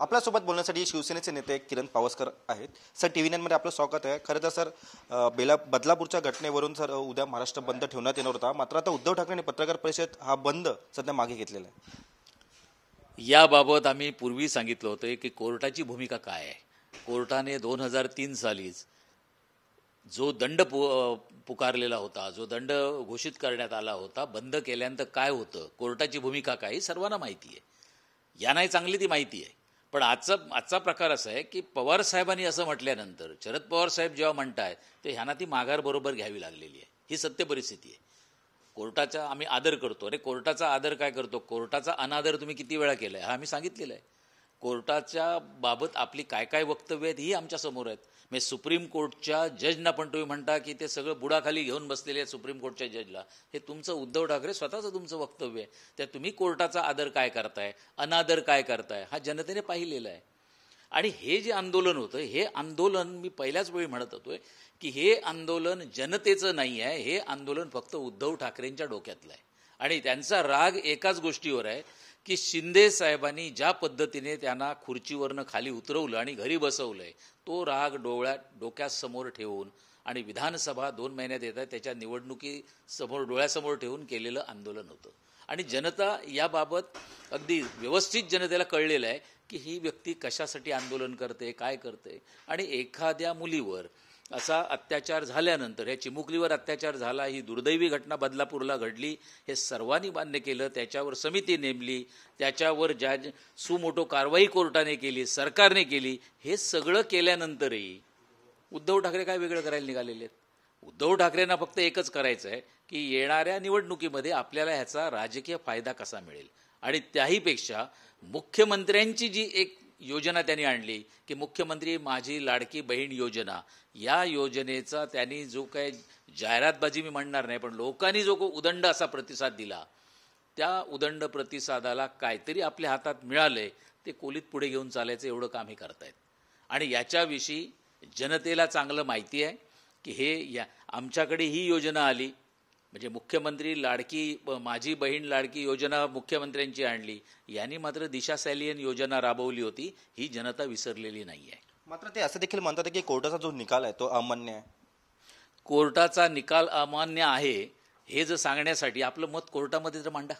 आपल्यासोबत बोलण्यासाठी शिवसेनेचे नेते किरण पावसकर आहेत. सर, TV9 मध्ये आपलं स्वागत आहे. खरं तर सर, बदलापूरच्या घटनेवरून सर उद्या महाराष्ट्र बंद ठेवण्यात येणार होता, मात्र आता उद्धव ठाकरेंनी पत्रकार परिषद हा बंद सध्या मागे घेतलेला आहे. याबाबत आम्ही पूर्वी सांगितलं होतं की कोर्टाची भूमिका काय आहे. कोर्टाने 2003 सालीच जो दंड पुकारलेला होता, जो दंड घोषित करण्यात आला होता, बंद केल्यानंतर काय होतं, कोर्टाची भूमिका काय, सर्वांना माहिती आहे. यांनाही चांगली ती माहिती आहे. पण आजचा प्रकार असा आहे की पवार साहेबांनी असं म्हटल्यानंतर शरद पवार साहेब जेव्हा म्हणतायत ते ह्यांना ती माघार बरोबर घ्यावी लागलेली आहे. ही सत्य परिस्थिती आहे. कोर्टाचा आम्ही आदर करतो. अरे कोर्टाचा आदर काय करतो, कोर्टाचा अनादर तुम्ही किती वेळा केला आहे हा आम्ही सांगितलेलं आहे. कोर्टाच्या बाबत आपली काय काय वक्तव्य आहेत ही आमच्यासमोर आहेत. म्हणजे सुप्रीम कोर्टच्या जजना पण तुम्ही म्हणता की ते सगळं बुडाखाली घेऊन बसलेले आहेत सुप्रीम कोर्टच्या जजला. हे तुमचं उद्धव ठाकरे स्वतःचं तुमचं वक्तव्य आहे. त्या तुम्ही कोर्टाचा आदर काय करताय, अनादर काय करताय हा जनतेने पाहिलेला आहे. आणि हे जे आंदोलन होतं, हे आंदोलन मी पहिल्याच वेळी म्हणत होतोय की हे आंदोलन जनतेचं नाही आहे. हे आंदोलन फक्त उद्धव ठाकरेंच्या डोक्यातलं आहे. आणि त्यांचा राग एकाच गोष्टीवर आहे की शिंदे साहेबांनी ज्या पद्धतीने त्यांना खुर्चीवरनं खाली उतरवलं आणि घरी बसवलंय, तो राग डोक्यासमोर ठेवून आणि विधानसभा 2 महिन्यात येत आहे त्याच्या निवडणुकीसमोर डोळ्यासमोर ठेवून केलेलं आंदोलन होतं. आणि जनता याबाबत अगदी व्यवस्थित जनतेला कळलेलं आहे की ही व्यक्ती कशासाठी आंदोलन करते, काय करते. आणि एखाद्या मुलीवर असा अत्याचार झाल्यानंतर, या चिमुकलीवर अत्याचार झाला, ही दुर्दैवी घटना बदलापूरला घडली, हे सर्वांनी मान्य केलं, त्याच्यावर समिती नेमली, त्याच्यावर सुमोटो कारवाई कोर्टाने केली, सरकारने केली. हे सगळं केल्यानंतरही उद्धव ठाकरे काय वेगळं करायला निघालेले आहेत. उद्धव ठाकरेंना फक्त एकच करायचं आहे की येणाऱ्या निवडणुकीमध्ये आपल्याला ह्याचा राजकीय फायदा कसा मिळेल. आणि त्याहीपेक्षा मुख्यमंत्र्यांची जी एक योजना त्यांनी आणली की मुख्यमंत्री माझी लाडकी बहीण योजना, या योजनेचा त्यांनी जो काय जाहिरातबाजी मी म्हणणार नाही, पण लोकांनी जो उदंड असा प्रतिसाद दिला, त्या उदंड प्रतिसादाला काहीतरी आपल्या हातात मिळालंय, ते कोलीत पुढे घेऊन चालायचं एवढं काम हे करतायत. आणि याच्याविषयी जनतेला चांगलं माहिती आहे की हे आमच्याकडे ही योजना आली, म्हणजे मुख्यमंत्री माझी बहीण लाडकी योजना मुख्यमंत्र्यांची आणली, यांनी मात्र दिशा सॅलियन योजना राबवली होती, ही जनता विसरलेली नाही आहे. मात्र ते असं देखील म्हणतात की कोर्टाचा जो निकाल आहे तो अमान्य आहे. कोर्टाचा निकाल अमान्य आहे हे जर सांगण्यासाठी आपलं मत कोर्टामध्ये तर मांडा.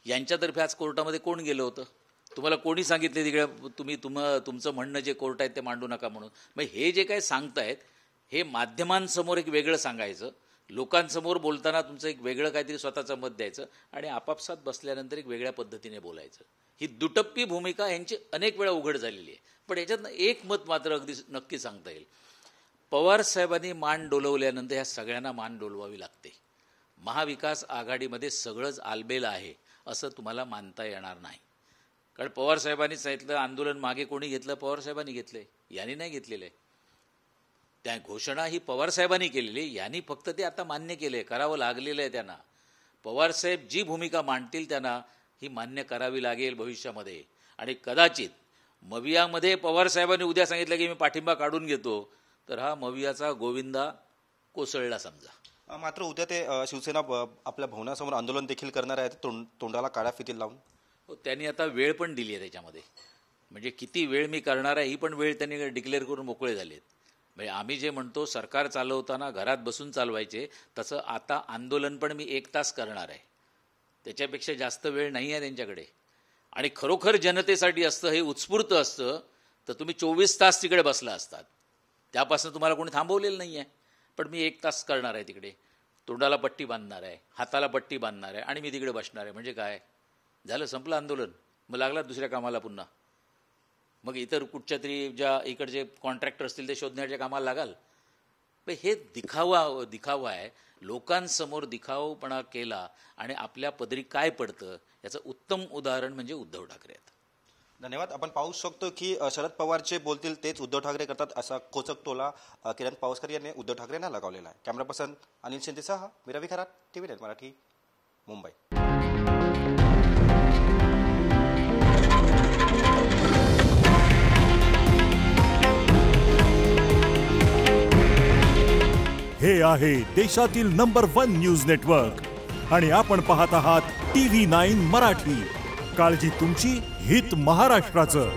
यांच्यातर्फे आज कोर्टामध्ये कोण गेलं होतं? तुम्हाला कोणी सांगितले तिकडे तुम्ही तुमचं म्हणणं जे कोर्ट आहे ते मांडू नका म्हणून? मग हे जे काय सांगतायत हे माध्यमांसमोर एक वेगळं सांगायचं, लोकांसमोर बोलताना तुमचं एक वेगळं काहीतरी स्वतःचं मत द्यायचं आणि आपापसात बसल्यानंतर एक वेगळ्या पद्धतीने बोलायचं. ही दुटप्पी भूमिका यांची अनेक वेळा उघड झालेली आहे. पण याच्यातनं एक मत मात्र अगदी नक्की सांगता येईल, पवार साहेबांनी मान डोलवल्यानंतर ह्या सगळ्यांना मान डोलवावी लागते. महाविकास आघाडीमध्ये सगळंच आलबेल आहे असं तुम्हाला मानता येणार नाही. कारण पवार साहेबांनी सांगितलं आंदोलन मागे कोणी घेतलं, पवार साहेबांनी घेतलंय, यांनी नाही घेतलेलं आहे. त्या घोषणा ही पवार साहेबांनी केलेली, यांनी फक्त ते आता मान्य केले, करावं लागलेलं आहे त्यांना. पवारसाहेब जी भूमिका मांडतील त्यांना ही मान्य करावी लागेल भविष्यामध्ये. आणि कदाचित मवियामध्ये पवार साहेबांनी उद्या सांगितलं की मी पाठिंबा काढून घेतो, तर हा मवियाचा गोविंदा कोसळला समजा. मात्र उद्या ते शिवसेना आपल्या भवनासमोर आंदोलन देखील करणार आहे, तोंडाला काळ्या फिती लावून. त्यांनी आता वेळ पण दिली आहे त्याच्यामध्ये, म्हणजे किती वेळ मी करणार आहे ही पण वेळ त्यांनी डिक्लेअर करून मोकळे झालेत. म्हणजे आम्ही जे म्हणतो सरकार चालवताना घरात बसून चालवायचे, तसं आता आंदोलन पण मी 1 तास करणार आहे, त्याच्यापेक्षा जास्त वेळ नाही आहे त्यांच्याकडे. आणि खरोखर जनतेसाठी असतं, हे उत्स्फूर्त असतं, तर तुम्ही 24 तास तिकडे बसला असतात. त्यापासून तुम्हाला कोणी थांबवलेलं नाही आहे. पण मी 1 तास करणार आहे तिकडे, तोंडाला पट्टी बांधणार आहे, हाताला पट्टी बांधणार आहे आणि मी तिकडे बसणार आहे. म्हणजे काय झालं, संपलं आंदोलन. मग लागला दुसऱ्या कामाला पुन्हा. मग इतर कुठच्या तरी ज्या इकडचे कॉन्ट्रॅक्टर असतील ते शोधण्याच्या कामाला लागाल. पण हे दिखावा आहे. लोकांसमोर दिखावपणा केला आणि आपल्या पदरी काय पडतं याचं उत्तम उदाहरण म्हणजे उद्धव ठाकरे आहेत. धन्यवाद. आपण पाहू शकतो की शरद पवार जे बोलतील तेच उद्धव ठाकरे करतात असा खोचक टोला किरण पावसकर यांनी उद्धव ठाकरेंना लगावलेला आहे. कॅमेरा पर्सन अनिल शिंदेसह मी रवी खरात, TV9 मराठी, मुंबई. हे आहे देशातील नंबर 1 न्यूज नेटवर्क आणि आपण पाहत आहात TV9 मराठी. काळजी तुमची, हित महाराष्ट्राचं.